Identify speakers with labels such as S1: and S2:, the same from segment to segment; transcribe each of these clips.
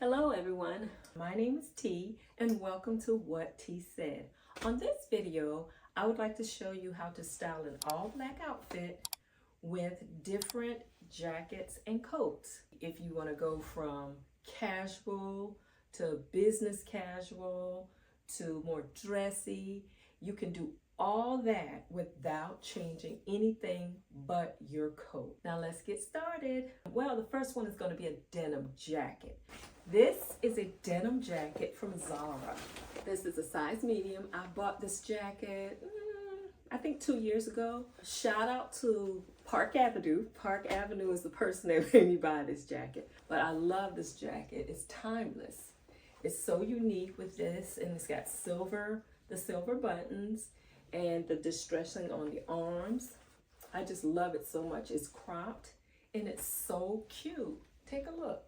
S1: Hello everyone, my name is T and welcome to What T Said. On this video, I would like to show you how to style an all black outfit with different jackets and coats. If you want to go from casual to business casual to more dressy, you can do all that without changing anything but your coat. Now let's get started. Well, the first one is going to be a denim jacket. This is a denim jacket from Zara. This is a size medium. I bought this jacket, I think 2 years ago. Shout out to Park Avenue. Park Avenue is the person that made me buy this jacket. But I love this jacket. It's timeless. It's so unique with this, and it's got the silver buttons and the distressing on the arms. I just love it so much. It's cropped and it's so cute. Take a look.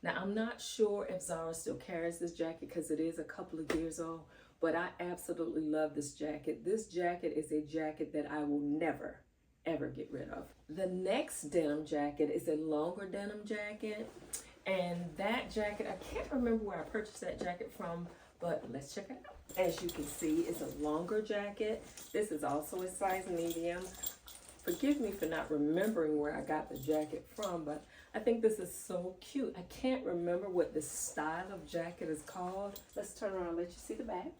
S1: Now, I'm not sure if Zara still carries this jacket because it is a couple of years old, but I absolutely love this jacket. This jacket is a jacket that I will never, ever get rid of. The next denim jacket is a longer denim jacket, and that jacket, I can't remember where I purchased that jacket from, but let's check it out. As you can see, it's a longer jacket. This is also a size medium. Forgive me for not remembering where I got the jacket from, but I think this is so cute. I can't remember what this style of jacket is called. Let's turn around and let you see the back.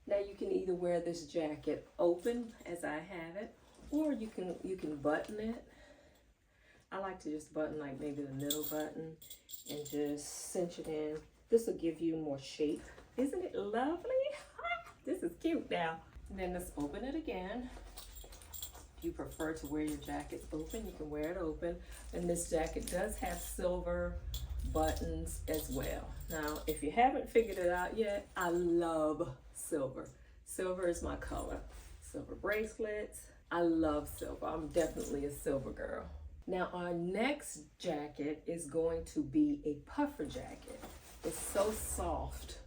S1: Now you can either wear this jacket open as I have it, or you can button it. I like to just button like maybe the middle button and just cinch it in. This will give you more shape. Isn't it lovely? This is cute now. And then let's open it again. If you prefer to wear your jackets open, you can wear it open. And this jacket does have silver buttons as well. Now, if you haven't figured it out yet, I love silver. Silver is my color. Silver bracelets. I love silver. I'm definitely a silver girl. Now, our next jacket is going to be a puffer jacket. It's so soft.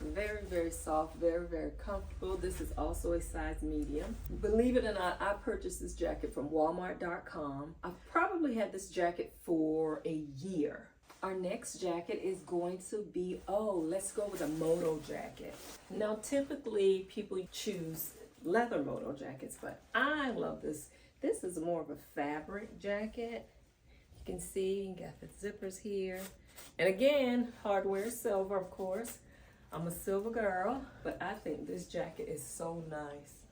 S1: Very, very soft, very, very comfortable. This is also a size medium. Believe it or not, I purchased this jacket from Walmart.com. I've probably had this jacket for a year. Our next jacket is going to be, let's go with a moto jacket. Now, typically people choose leather moto jackets, but I love this. This is more of a fabric jacket. You can see, you got the zippers here. And again, hardware is silver, of course. I'm a silver girl, but I think this jacket is so nice.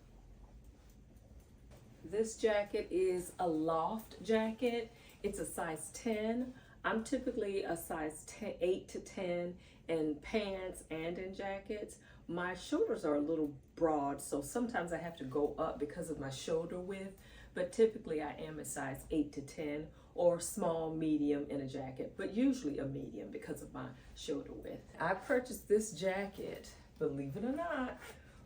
S1: This jacket is a loft jacket. It's a size 10. I'm typically a size 8 to 10 in pants and in jackets. My shoulders are a little broad, so sometimes I have to go up because of my shoulder width, but typically I am a size 8 to 10 or small, medium in a jacket, but usually a medium because of my shoulder width. I purchased this jacket, believe it or not,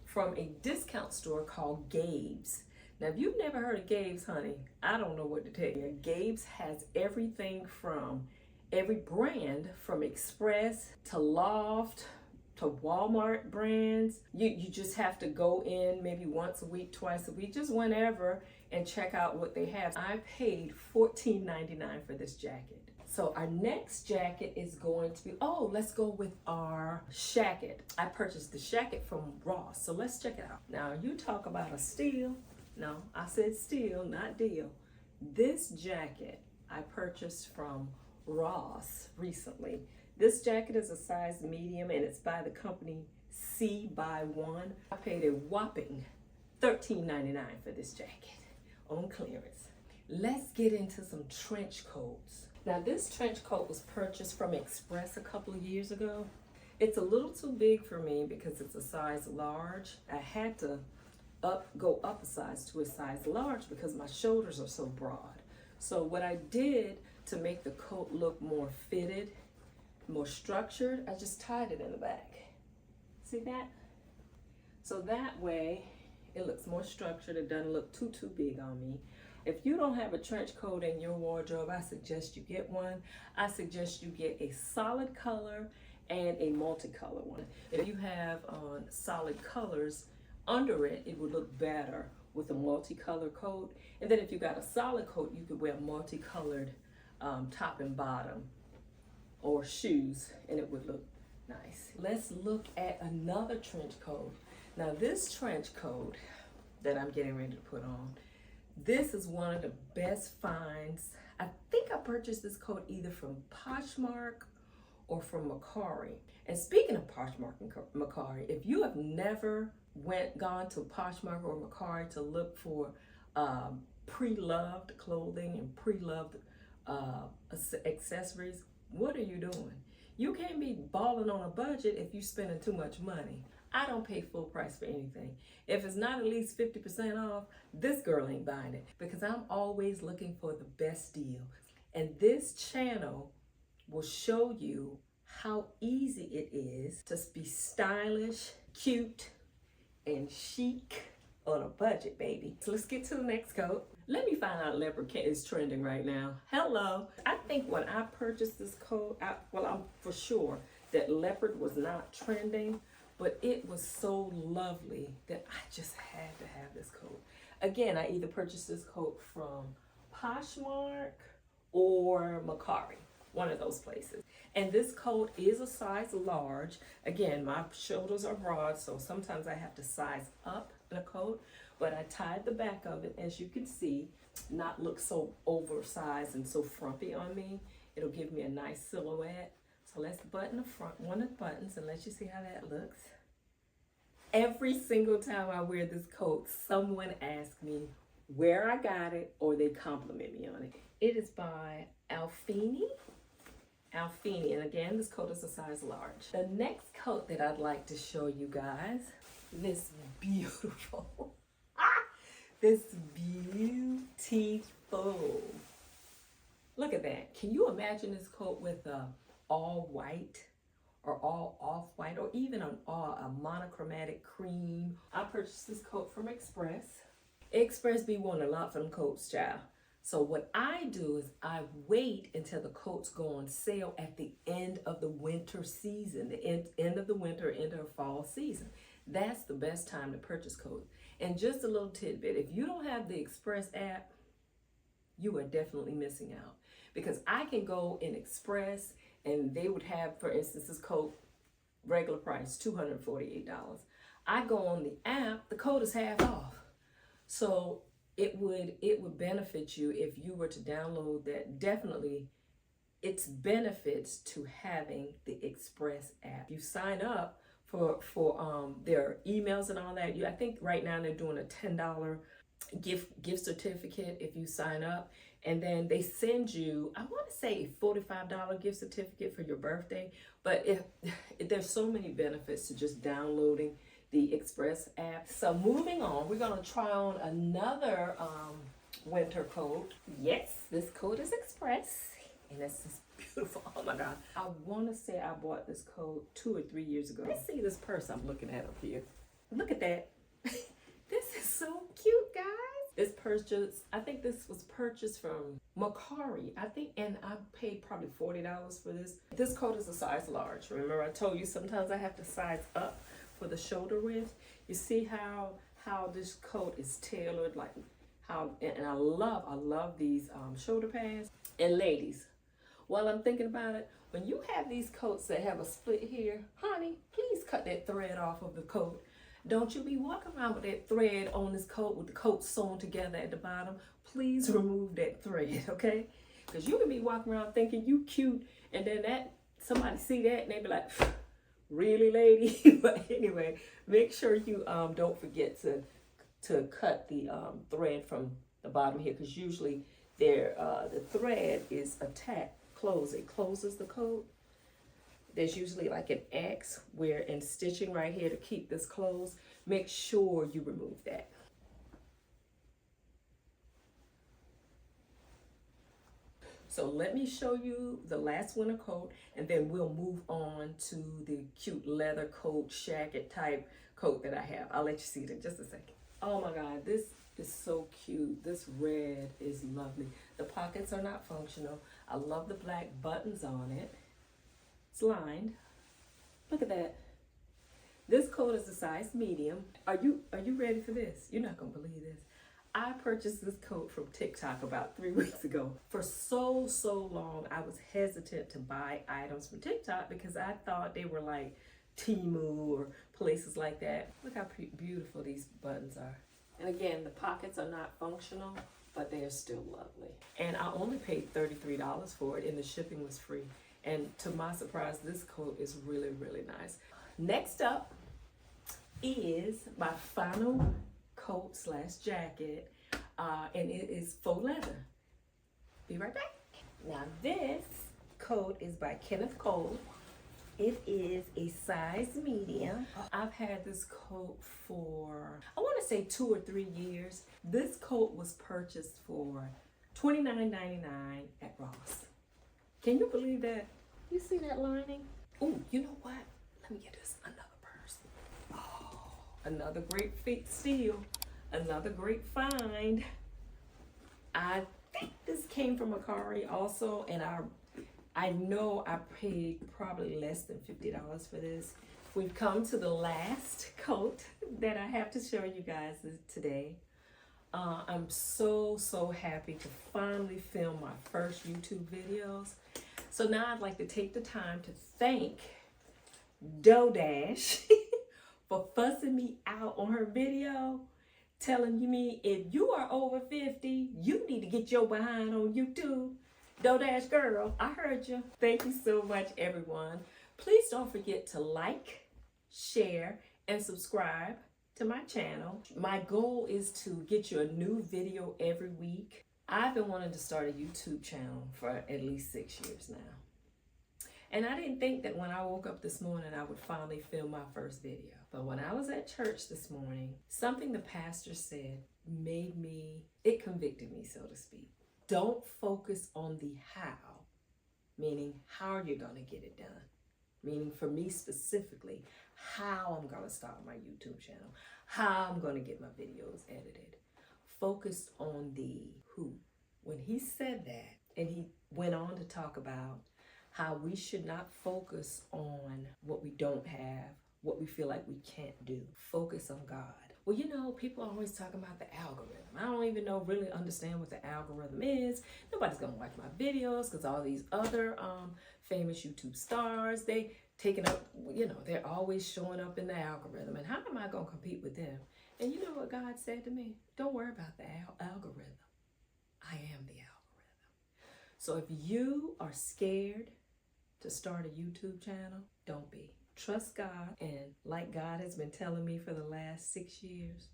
S1: from a discount store called Gabe's. Now, if you've never heard of Gabe's, honey, I don't know what to tell you. Gabe's has everything from every brand, from Express to Loft to Walmart brands. You just have to go in maybe once a week, twice a week, just whenever, and check out what they have. I paid $14.99 for this jacket. So our next jacket is going to be, let's go with our shacket. I purchased the shacket from Ross, so let's check it out. Now, you talk about a steal. No, I said steal, not deal. This jacket I purchased from Ross recently. This jacket is a size medium, and it's by the company C by One. I paid a whopping $13.99 for this jacket on clearance. Let's get into some trench coats. Now, this trench coat was purchased from Express a couple of years ago. It's a little too big for me because it's a size large. I had to go up a size to a size large because my shoulders are so broad. So what I did to make the coat look more fitted, more structured, I just tied it in the back. See that? So that way it looks more structured. It doesn't look too big on me. If you don't have a trench coat in your wardrobe, I suggest you get one. I suggest you get a solid color and a multicolor one. If you have solid colors under it, it would look better with a multicolored coat. And then if you got a solid coat, you could wear multicolored top and bottom or shoes, and it would look nice. Let's look at another trench coat. Now this trench coat that I'm getting ready to put on, this is one of the best finds. I think I purchased this coat either from Poshmark or from Mercari. And speaking of Poshmark and Mercari, if you have never gone to Poshmark or Mercari to look for pre-loved clothing and pre-loved accessories, what are you doing? You can't be balling on a budget if you're spending too much money. I don't pay full price for anything. If it's not at least 50% off, this girl ain't buying it, because I'm always looking for the best deal. And this channel will show you how easy it is to be stylish, cute, and chic on a budget, baby. So let's get to the next coat. Let me find out Leopard is trending right now. Hello. I think when I purchased this coat, I'm for sure that Leopard was not trending, but it was so lovely that I just had to have this coat. Again, I either purchased this coat from Poshmark or Mercari, one of those places. And this coat is a size large. Again, my shoulders are broad, so sometimes I have to size up the coat, but I tied the back of it, as you can see, not look so oversized and so frumpy on me. It'll give me a nice silhouette. So let's button the front, one of the buttons, and let you see how that looks. Every single time I wear this coat, someone asks me where I got it, or they compliment me on it. It is by Alfini, and again, this coat is a size large. The next coat that I'd like to show you guys, this beautiful, this beautiful. Look at that. Can you imagine this coat with all white or all off-white, or even a monochromatic cream? I purchased this coat from Express. Express be wanting a lot from coats, child. So what I do is I wait until the coats go on sale at the end of the winter season, the end of the winter, end of fall season. That's the best time to purchase coats. And just a little tidbit, if you don't have the Express app, you are definitely missing out. Because I can go in Express and they would have, for instance, this coat, regular price, $248. I go on the app, the coat is half off. So it would benefit you if you were to download that. Definitely, it's benefits to having the Express app. You sign up for their emails and all that. I think right now they're doing a $10 gift certificate if you sign up, and then they send you, I want to say, a $45 gift certificate for your birthday. But if there's so many benefits to just downloading the Express app. So moving on, we're gonna try on another winter coat. Yes, this coat is Express, and it's just beautiful. Oh my God. I want to say I bought this coat 2 or 3 years ago. Let's see this purse I'm looking at up here. Look at that. This is so cute, guys. This purchase, I think this was purchased from Mercari, I think, and I paid probably $40 for this. This coat is a size large. Remember I told you sometimes I have to size up for the shoulder width. You see how this coat is tailored, like how, and I love these shoulder pads. And ladies, while I'm thinking about it, when you have these coats that have a split here, honey, please cut that thread off of the coat. Don't you be walking around with that thread on this coat with the coat sewn together at the bottom. Please remove that thread, okay? Because you can be walking around thinking you cute, and then somebody see that and they be like, really, lady? But anyway, make sure you don't forget to cut the thread from the bottom here, because usually the thread is closed. It closes the coat. There's usually like an X and stitching right here to keep this closed. Make sure you remove that. So let me show you the last winter coat, and then we'll move on to the cute leather coat, shacket type coat that I have. I'll let you see it in just a second. Oh my God, this is so cute. This red is lovely. The pockets are not functional. I love the black buttons on it. It's lined. Look at that. This coat is a size medium. Are you ready for this? You're not gonna believe this. I purchased this coat from TikTok about 3 weeks ago. For so long, I was hesitant to buy items from TikTok because I thought they were like Temu or places like that. Look how beautiful these buttons are. And again, the pockets are not functional, but they are still lovely. And I only paid $33 for it, and the shipping was free. And to my surprise, this coat is really nice. Next up is my final coat / jacket, and it is faux leather. Be right back. Now this coat is by Kenneth Cole. It is a size medium. I've had this coat for, I want to say 2 or 3 years. This coat was purchased for $29.99 at Ross. Can you believe that? You see that lining? Oh, you know what? Let me get this another purse. Oh, another great steal. Another great find. I think this came from Akari also, and I know I paid probably less than $50 for this. We've come to the last coat that I have to show you guys today. I'm so happy to finally film my first YouTube videos. So now I'd like to take the time to thank Dodash for fussing me out on her video, telling me if you are over 50, you need to get your behind on YouTube. Dodash girl, I heard you. Thank you so much, everyone. Please don't forget to like, share, and subscribe to my channel. My goal is to get you a new video every week. I've been wanting to start a YouTube channel for at least 6 years now. And I didn't think that when I woke up this morning, I would finally film my first video. But when I was at church this morning, something the pastor said it convicted me, so to speak. Don't focus on the how, meaning how are you gonna get it done? Meaning for me specifically, how I'm gonna start my YouTube channel, how I'm gonna get my videos edited. Focus on the who. When he said that, and he went on to talk about how we should not focus on what we don't have, what we feel like we can't do. Focus on God. Well, you know, people are always talking about the algorithm. I don't even really understand what the algorithm is. Nobody's gonna watch my videos because all these other famous YouTube stars, they taking up, you know, they're always showing up in the algorithm. And how am I gonna compete with them? And you know what God said to me? Don't worry about the algorithm. I am the algorithm. So if you are scared to start a YouTube channel, don't be. Trust God, and like God has been telling me for the last 6 years,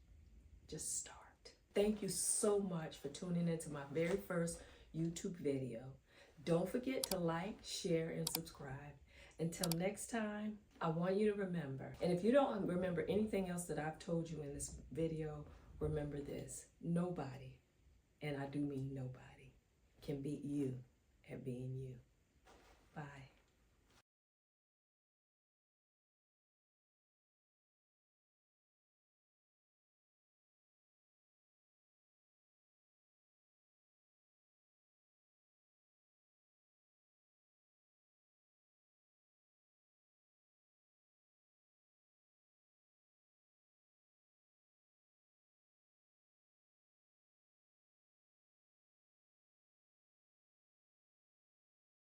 S1: just start. Thank you so much for tuning into my very first YouTube video. Don't forget to like, share, and subscribe. Until next time, I want you to remember, and if you don't remember anything else that I've told you in this video, remember this: nobody, and I do mean nobody, can beat you at being you. Bye.